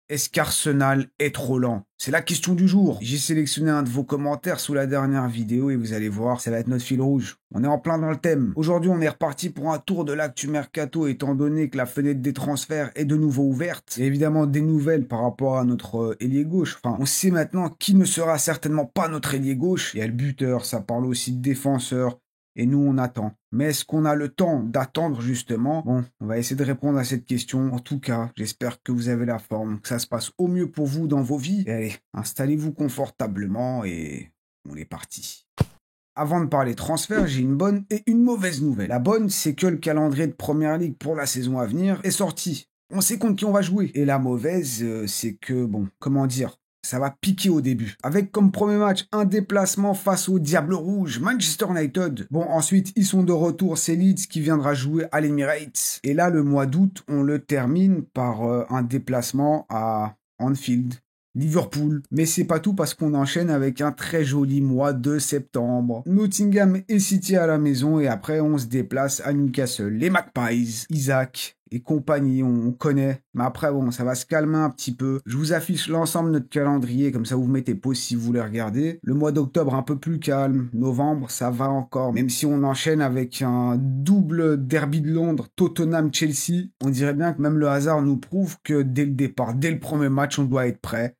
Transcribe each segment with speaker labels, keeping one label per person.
Speaker 1: Est-ce qu'Arsenal est trop lent? C'est la question du jour. J'ai sélectionné un de vos commentaires sous la dernière vidéo et vous allez voir, ça va être notre fil rouge. On est en plein dans le thème. Aujourd'hui, on est reparti pour un tour de l'actu mercato étant donné que la fenêtre des transferts est de nouveau ouverte. Et évidemment, des nouvelles par rapport à notre ailier gauche. Enfin, on sait maintenant qui ne sera certainement pas notre ailier gauche. Il y a le buteur, ça parle aussi de défenseur. Et nous, on attend. Mais est-ce qu'on a le temps d'attendre justement? Bon, on va essayer de répondre à cette question. En tout cas, j'espère que vous avez la forme, que ça se passe au mieux pour vous dans vos vies. Et allez, installez-vous confortablement et on est parti. Avant de parler transfert, j'ai une bonne et une mauvaise nouvelle. La bonne, c'est que le calendrier de Première Ligue pour la saison à venir est sorti. On sait contre qui on va jouer. Et la mauvaise, c'est que, bon, comment dire, ça va piquer au début. Avec comme premier match un déplacement face au Diable Rouge, Manchester United. Bon, ensuite, ils sont de retour, c'est Leeds qui viendra jouer à l'Emirates. Et là, le mois d'août, on le termine par un déplacement à Anfield. Liverpool. Mais c'est pas tout parce qu'on enchaîne avec un très joli mois de septembre. Nottingham et City à la maison et après on se déplace à Newcastle. Les Magpies, Isaac et compagnie, on connaît. Mais après bon, ça va se calmer un petit peu. Je vous affiche l'ensemble de notre calendrier, comme ça vous mettez pause si vous voulez regarder. Le mois d'octobre un peu plus calme. Novembre, ça va encore. Même si on enchaîne avec un double derby de Londres, Tottenham-Chelsea, on dirait bien que même le hasard nous prouve que dès le départ, dès le premier match, on doit être prêt.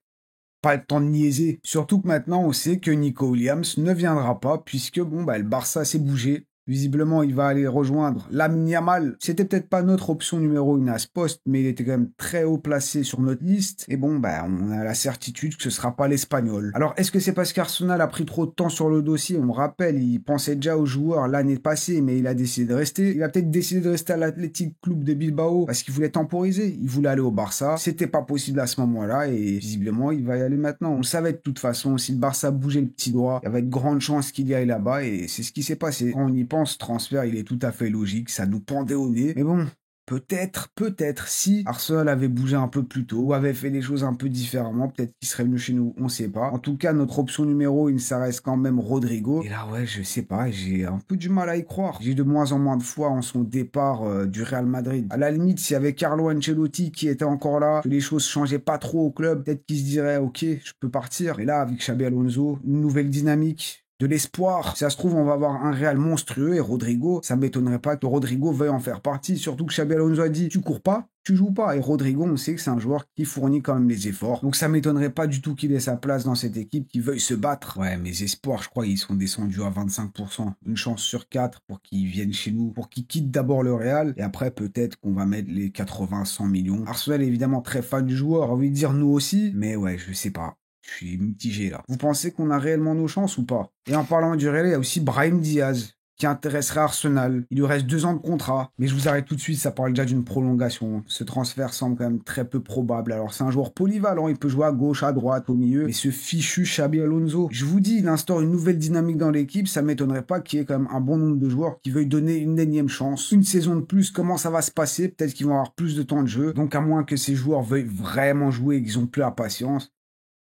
Speaker 1: Pas le temps de niaiser. Surtout que maintenant, on sait que Nico Williams ne viendra pas puisque, bon, le Barça s'est bougé. Visiblement, il va aller rejoindre Lamine Yamal. C'était peut-être pas notre option numéro 1 à ce poste, mais il était quand même très haut placé sur notre liste. Et bon, on a la certitude que ce sera pas l'Espagnol. Alors, est-ce que c'est parce qu'Arsenal a pris trop de temps sur le dossier? On me rappelle, il pensait déjà aux joueurs l'année passée, mais il a décidé de rester. Il a peut-être décidé de rester à l'Athletic Club de Bilbao parce qu'il voulait temporiser. Il voulait aller au Barça. C'était pas possible à ce moment-là et visiblement, il va y aller maintenant. On le savait de toute façon, si le Barça bougeait le petit doigt, il y avait de grandes chances qu'il y aille là-bas et c'est ce qui s'est passé. Quand on y pense, ce transfert, il est tout à fait logique, ça nous pendait au nez. Mais bon, peut-être, si Arsenal avait bougé un peu plus tôt ou avait fait les choses un peu différemment, peut-être qu'il serait venu chez nous, on sait pas. En tout cas, notre option numéro 1, ça reste quand même Rodrigo. Et là, ouais, je sais pas, j'ai un peu du mal à y croire. J'ai de moins en moins de foi en son départ du Real Madrid. À la limite, s'il y avait Carlo Ancelotti qui était encore là, que les choses changeaient pas trop au club, peut-être qu'il se dirait, ok, je peux partir. Mais là, avec Xabi Alonso, une nouvelle dynamique, de l'espoir. Si ça se trouve, on va avoir un Real monstrueux et Rodrigo, ça m'étonnerait pas que Rodrigo veuille en faire partie. Surtout que Xabi Alonso a dit, tu cours pas, tu joues pas. Et Rodrigo, on sait que c'est un joueur qui fournit quand même les efforts. Donc ça m'étonnerait pas du tout qu'il ait sa place dans cette équipe, qu'il veuille se battre. Ouais, mes espoirs, je crois, ils sont descendus à 25%. Une chance sur 4 pour qu'ils viennent chez nous, pour qu'ils quittent d'abord le Real. Et après, peut-être qu'on va mettre les 80-100 millions. Arsenal est évidemment très fan du joueur, envie de dire nous aussi. Mais ouais, je sais pas. Je suis mitigé là. Vous pensez qu'on a réellement nos chances ou pas? Et en parlant du Real, il y a aussi Brahim Diaz qui intéresserait Arsenal. Il lui reste 2 ans de contrat. Mais je vous arrête tout de suite, ça parle déjà d'une prolongation. Ce transfert semble quand même très peu probable. Alors c'est un joueur polyvalent, il peut jouer à gauche, à droite, au milieu. Mais ce fichu Xabi Alonso, je vous dis, il instaure une nouvelle dynamique dans l'équipe. Ça m'étonnerait pas qu'il y ait quand même un bon nombre de joueurs qui veuillent donner une énième chance. Une saison de plus, comment ça va se passer? Peut-être qu'ils vont avoir plus de temps de jeu. Donc à moins que ces joueurs veuillent vraiment jouer et qu'ils ont plus la patience,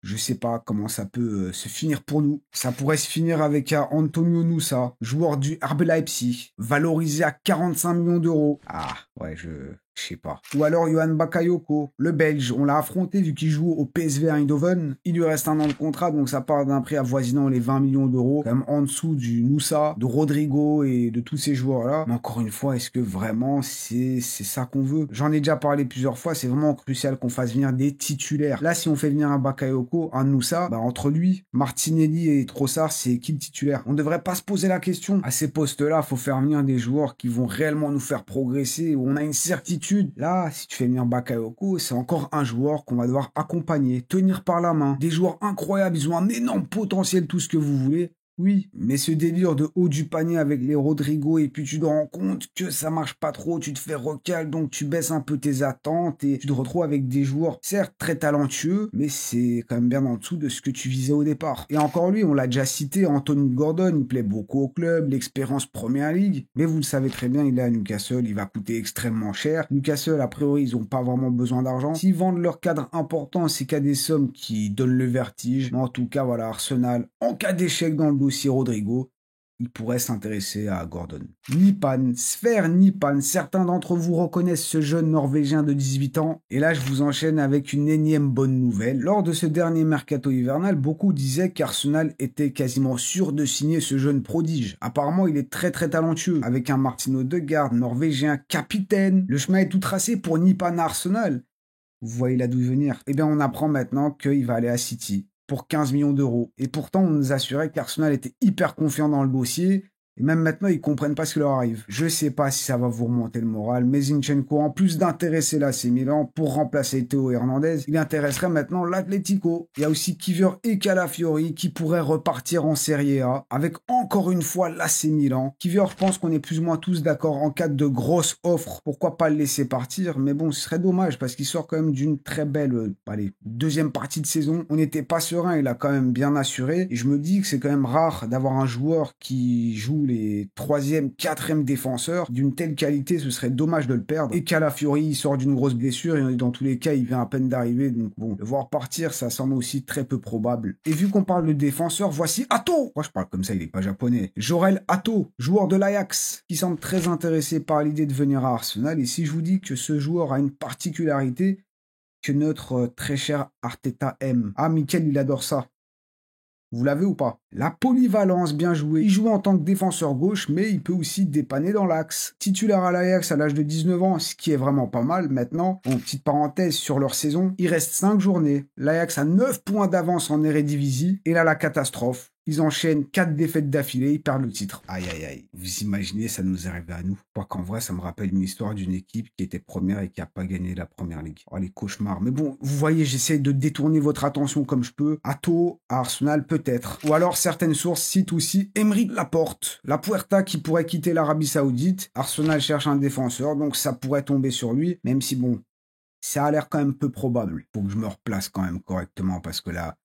Speaker 1: je sais pas comment ça peut se finir pour nous. Ça pourrait se finir avec un Antonio Nusa, joueur du RB Leipzig, valorisé à 45 millions d'euros. Ah, ouais, je sais pas. Ou alors Johan Bakayoko, le Belge, on l'a affronté vu qu'il joue au PSV Eindhoven. Il lui reste 1 an de contrat, donc ça part d'un prix avoisinant les 20 millions d'euros, quand même en dessous du Nusa, de Rodrigo et de tous ces joueurs-là. Mais encore une fois, est-ce que vraiment c'est ça qu'on veut? J'en ai déjà parlé plusieurs fois, c'est vraiment crucial qu'on fasse venir des titulaires. Là, si on fait venir un Bakayoko, un Nusa, entre lui, Martinelli et Trossard, c'est qui le titulaire? On devrait pas se poser la question. À ces postes-là, faut faire venir des joueurs qui vont réellement nous faire progresser, où on a une certitude. Là, si tu fais venir Bakayoko, c'est encore un joueur qu'on va devoir accompagner, tenir par la main. Des joueurs incroyables, ils ont un énorme potentiel, tout ce que vous voulez. Oui, mais ce délire de haut du panier avec les Rodrigo et puis tu te rends compte que ça marche pas trop, tu te fais recal, donc tu baisses un peu tes attentes et tu te retrouves avec des joueurs certes très talentueux, mais c'est quand même bien en dessous de ce que tu visais au départ. Et encore lui, on l'a déjà cité, Anthony Gordon, il plaît beaucoup au club, l'expérience Première Ligue, mais vous le savez très bien, il est à Newcastle, il va coûter extrêmement cher. Newcastle, a priori, ils ont pas vraiment besoin d'argent. S'ils vendent leur cadre important, c'est qu'à des sommes qui donnent le vertige. Mais en tout cas, voilà, Arsenal, en cas d'échec dans le dossier Rodrigo, il pourrait s'intéresser à Gordon. Nipan, Sverre Nipan, certains d'entre vous reconnaissent ce jeune Norvégien de 18 ans. Et là, je vous enchaîne avec une énième bonne nouvelle. Lors de ce dernier mercato hivernal, beaucoup disaient qu'Arsenal était quasiment sûr de signer ce jeune prodige. Apparemment, il est très talentueux, avec un Martin Odegaard, Norvégien, capitaine. Le chemin est tout tracé pour Nipan à Arsenal. Vous voyez là d'où venir. Eh bien, on apprend maintenant qu'il va aller à City pour 15 millions d'euros. Et pourtant, on nous assurait qu'Arsenal était hyper confiant dans le dossier. Et même maintenant, ils comprennent pas ce qui leur arrive. Je sais pas si ça va vous remonter le moral, mais Zinchenko, en plus d'intéresser l'AC Milan pour remplacer Théo Hernandez, il intéresserait maintenant l'Atlético. Il y a aussi Kivior et Calafiori qui pourraient repartir en Serie A avec encore une fois l'AC Milan. Kivior, je pense qu'on est plus ou moins tous d'accord en cas de grosse offre. Pourquoi pas le laisser partir? Mais bon, ce serait dommage parce qu'il sort quand même d'une très belle, deuxième partie de saison. On n'était pas serein, il a quand même bien assuré. Et je me dis que c'est quand même rare d'avoir un joueur qui joue les 3e, 4e défenseurs d'une telle qualité, ce serait dommage de le perdre. Et Calafiori, il sort d'une grosse blessure et dans tous les cas, il vient à peine d'arriver. Donc bon, le voir partir, ça semble aussi très peu probable. Et vu qu'on parle de défenseur, voici Hato. Moi, je parle comme ça, il est pas japonais. Jorel Hato, joueur de l'Ajax, qui semble très intéressé par l'idée de venir à Arsenal. Et si je vous dis que ce joueur a une particularité que notre très cher Arteta aime. Ah, Mickaël, il adore ça. Vous l'avez ou pas? La polyvalence, bien joué. Il joue en tant que défenseur gauche, mais il peut aussi dépanner dans l'axe. Titulaire à l'Ajax à l'âge de 19 ans, ce qui est vraiment pas mal. Maintenant, en petite parenthèse sur leur saison, il reste 5 journées. L'Ajax a 9 points d'avance en Eredivisie. Et là, la catastrophe. Ils enchaînent 4 défaites d'affilée, ils perdent le titre. Aïe aïe aïe. Vous imaginez, ça nous arrivait à nous. Quoi qu'en vrai, ça me rappelle une histoire d'une équipe qui était première et qui n'a pas gagné la première ligue. Oh, les cauchemars. Mais bon, vous voyez, j'essaie de détourner votre attention comme je peux. Hato, à Arsenal, peut-être. Ou alors, certaines sources citent aussi Aymeric Laporte. La Puerta qui pourrait quitter l'Arabie Saoudite. Arsenal cherche un défenseur, donc ça pourrait tomber sur lui. Même si bon, ça a l'air quand même peu probable. Faut que je me replace quand même correctement parce que là,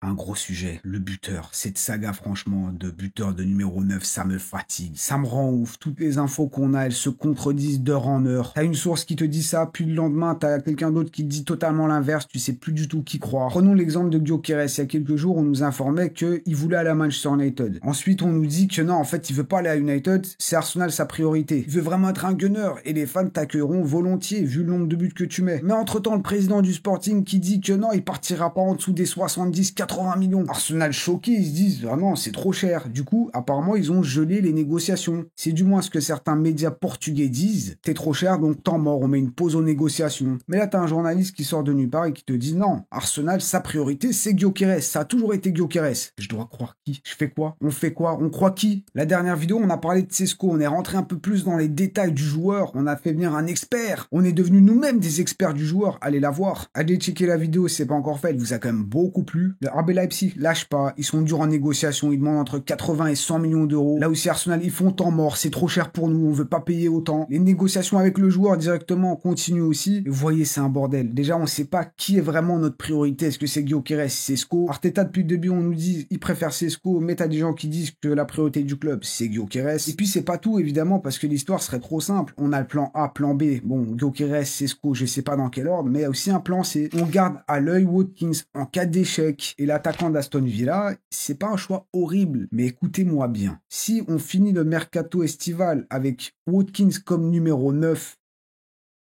Speaker 1: un gros sujet, le buteur. Cette saga, franchement, de buteur de numéro 9, ça me fatigue. Ça me rend ouf. Toutes les infos qu'on a, elles se contredisent d'heure en heure. T'as une source qui te dit ça, puis le lendemain, t'as quelqu'un d'autre qui te dit totalement l'inverse. Tu sais plus du tout qui croire. Prenons l'exemple de Gyökeres. Il y a quelques jours, on nous informait qu'il voulait aller à Manchester United. Ensuite, on nous dit que non, en fait, il veut pas aller à United. C'est Arsenal sa priorité. Il veut vraiment être un gunner. Et les fans t'accueilleront volontiers, vu le nombre de buts que tu mets. Mais entre-temps, le président du Sporting qui dit que non, il partira pas en dessous des 70-80 millions. Arsenal choqué, ils se disent ah non, c'est trop cher. Du coup, apparemment, ils ont gelé les négociations. C'est du moins ce que certains médias portugais disent. T'es trop cher, donc temps mort, on met une pause aux négociations. Mais là, t'as un journaliste qui sort de nulle part et qui te dit non, Arsenal, sa priorité, c'est Gyökeres. Ça a toujours été Gyökeres. Je dois croire qui? Je fais quoi? On fait quoi? On croit qui? La dernière vidéo, on a parlé de Sesko. On est rentré un peu plus dans les détails du joueur. On a fait venir un expert. On est devenus nous-mêmes des experts du joueur. Allez la voir. Allez checker la vidéo si c'est pas encore fait. Elle vous a quand même beaucoup plu. Le RB Leipzig lâche pas, ils sont durs en négociation, ils demandent entre 80 et 100 millions d'euros. Là aussi Arsenal, ils font temps mort, c'est trop cher pour nous, on veut pas payer autant. Les négociations avec le joueur directement continuent aussi. Et vous voyez, c'est un bordel. Déjà, on sait pas qui est vraiment notre priorité. Est-ce que c'est Gyökeres, Sesko? Arteta, depuis le début, on nous dit, il préfère Sesko, mais t'as des gens qui disent que la priorité du club, c'est Gyökeres. Et puis, c'est pas tout, évidemment, parce que l'histoire serait trop simple. On a le plan A, plan B. Bon, Gyökeres, Sesko, je sais pas dans quel ordre, mais il y a aussi un plan C. On garde à l'œil Watkins en cas d'échec. Et l'attaquant d'Aston Villa, c'est pas un choix horrible, mais écoutez-moi bien. Si on finit le mercato estival avec Watkins comme numéro 9,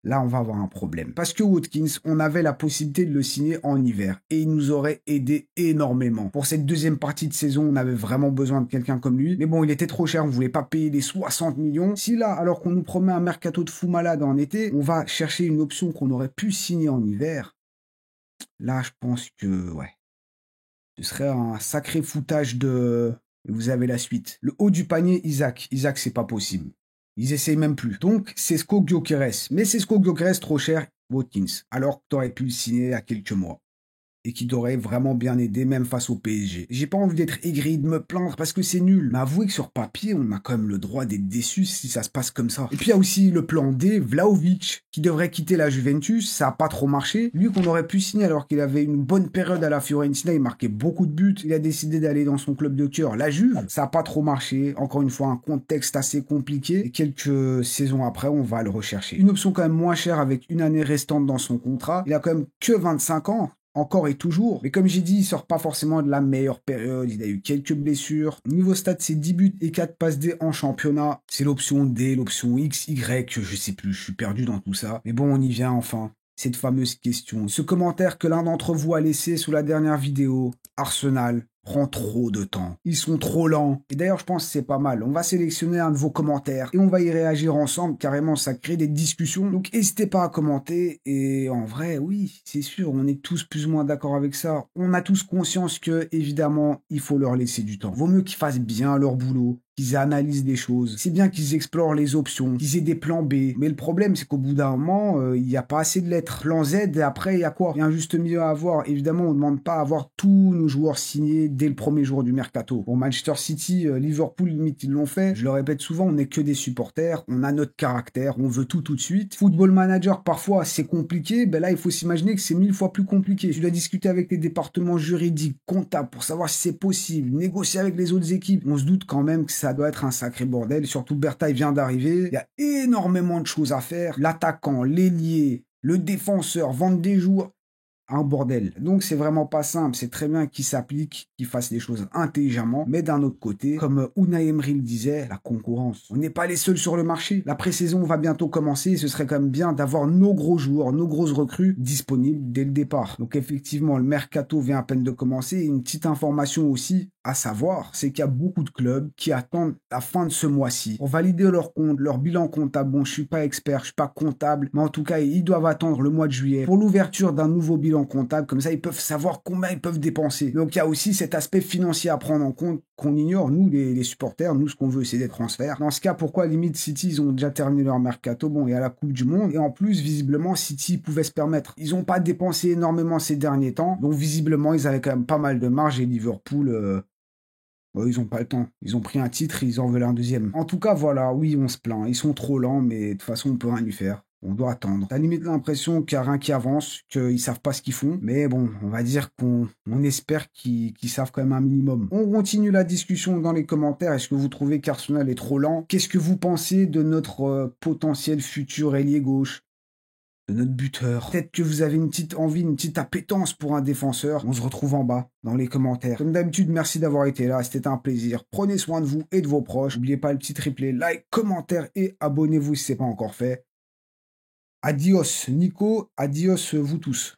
Speaker 1: là on va avoir un problème. Parce que Watkins, on avait la possibilité de le signer en hiver et il nous aurait aidé énormément. Pour cette deuxième partie de saison, on avait vraiment besoin de quelqu'un comme lui. Mais bon, il était trop cher, on voulait pas payer les 60 millions. Si là, alors qu'on nous promet un mercato de fou malade en été, on va chercher une option qu'on aurait pu signer en hiver, là je pense que, ouais. Ce serait un sacré foutage de... Vous avez la suite. Le haut du panier, Isaac. Isaac, c'est pas possible. Ils essayent même plus. Donc, Sesko Gyökeres. Mais Sesko Gyökeres, trop cher, Watkins. Alors que t'aurais pu le signer il y a quelques mois. Et qui t'aurait vraiment bien aidé, même face au PSG. J'ai pas envie d'être aigri, de me plaindre parce que c'est nul. Mais avouez que sur papier, on a quand même le droit d'être déçu si ça se passe comme ça. Et puis il y a aussi le plan D, Vlahovic, qui devrait quitter la Juventus. Ça a pas trop marché. Lui qu'on aurait pu signer alors qu'il avait une bonne période à la Fiorentina, il marquait beaucoup de buts. Il a décidé d'aller dans son club de cœur, la Juve. Ça a pas trop marché. Encore une fois, un contexte assez compliqué. Et quelques saisons après, on va le rechercher. Une option quand même moins chère avec une année restante dans son contrat. Il a quand même que 25 ans. encore et toujours. Mais comme j'ai dit, il sort pas forcément de la meilleure période. Il a eu quelques blessures. Niveau stats, c'est 10 buts et 4 passes D en championnat. C'est l'option D, l'option X, Y, je sais plus. Je suis perdu dans tout ça. Mais bon, on y vient enfin. Cette fameuse question. Ce commentaire que l'un d'entre vous a laissé sous la dernière vidéo. Arsenal prend trop de temps. Ils sont trop lents. Et d'ailleurs, je pense que c'est pas mal. On va sélectionner un de vos commentaires et on va y réagir ensemble. Carrément, ça crée des discussions. Donc, n'hésitez pas à commenter. Et en vrai, oui, c'est sûr, on est tous plus ou moins d'accord avec ça. On a tous conscience que, évidemment, il faut leur laisser du temps. Vaut mieux qu'ils fassent bien leur boulot, qu'ils analysent des choses. C'est bien qu'ils explorent les options, qu'ils aient des plans B. Mais le problème, c'est qu'au bout d'un moment, il n'y a pas assez de lettres. Plan Z, et après, il y a quoi? Il y a un juste milieu à avoir. Évidemment, on ne demande pas à avoir tous nos joueurs signés dès le premier jour du mercato. Pour Manchester City, Liverpool, limite, ils l'ont fait. Je le répète souvent, on n'est que des supporters. On a notre caractère, on veut tout de suite. Football Manager, parfois, c'est compliqué. Ben là, il faut s'imaginer que c'est 1000 fois plus compliqué. Tu dois discuter avec les départements juridiques, comptables, pour savoir si c'est possible. Négocier avec les autres équipes. On se doute quand même que ça doit être un sacré bordel. Surtout, Berthaï vient d'arriver. Il y a énormément de choses à faire. L'attaquant, l'ailier, le défenseur, vendre des joueurs. Un bordel. Donc c'est vraiment pas simple, c'est très bien qu'il s'applique, qu'il fasse les choses intelligemment, mais d'un autre côté, comme Unai Emery le disait, la concurrence. On n'est pas les seuls sur le marché. La pré-saison va bientôt commencer et ce serait quand même bien d'avoir nos gros joueurs, nos grosses recrues disponibles dès le départ. Donc effectivement, le mercato vient à peine de commencer. Et une petite information aussi à savoir, c'est qu'il y a beaucoup de clubs qui attendent la fin de ce mois-ci pour valider leur compte, leur bilan comptable. Bon, je suis pas expert, je suis pas comptable, mais en tout cas, ils doivent attendre le mois de juillet pour l'ouverture d'un nouveau bilan comptable. Comme ça, ils peuvent savoir combien ils peuvent dépenser. Donc, il y a aussi cet aspect financier à prendre en compte qu'on ignore, nous, les supporters. Nous, ce qu'on veut, c'est des transferts. Dans ce cas, pourquoi limite City, ils ont déjà terminé leur mercato. Bon, il y a la Coupe du Monde. Et en plus, visiblement, City pouvait se permettre. Ils n'ont pas dépensé énormément ces derniers temps. Donc, visiblement, ils avaient quand même pas mal de marge. Et Liverpool... ils ont pas le temps. Ils ont pris un titre, ils en veulent un deuxième. En tout cas, voilà, oui, on se plaint. Ils sont trop lents, mais de toute façon, on peut rien y faire. On doit attendre. T'as limite l'impression qu'il n'y a rien qui avance, qu'ils savent pas ce qu'ils font. Mais bon, on va dire qu'on espère qu'ils savent quand même un minimum. On continue la discussion dans les commentaires. Est-ce que vous trouvez qu'Arsenal est trop lent? Qu'est-ce que vous pensez de notre potentiel futur ailier gauche? De notre buteur. Peut-être que vous avez une petite envie, une petite appétence pour un défenseur. On se retrouve en bas, dans les commentaires. Comme d'habitude, merci d'avoir été là, c'était un plaisir. Prenez soin de vous et de vos proches. N'oubliez pas le petit triplé, like, commentaire et abonnez-vous si ce n'est pas encore fait. Adios Nico, adios vous tous.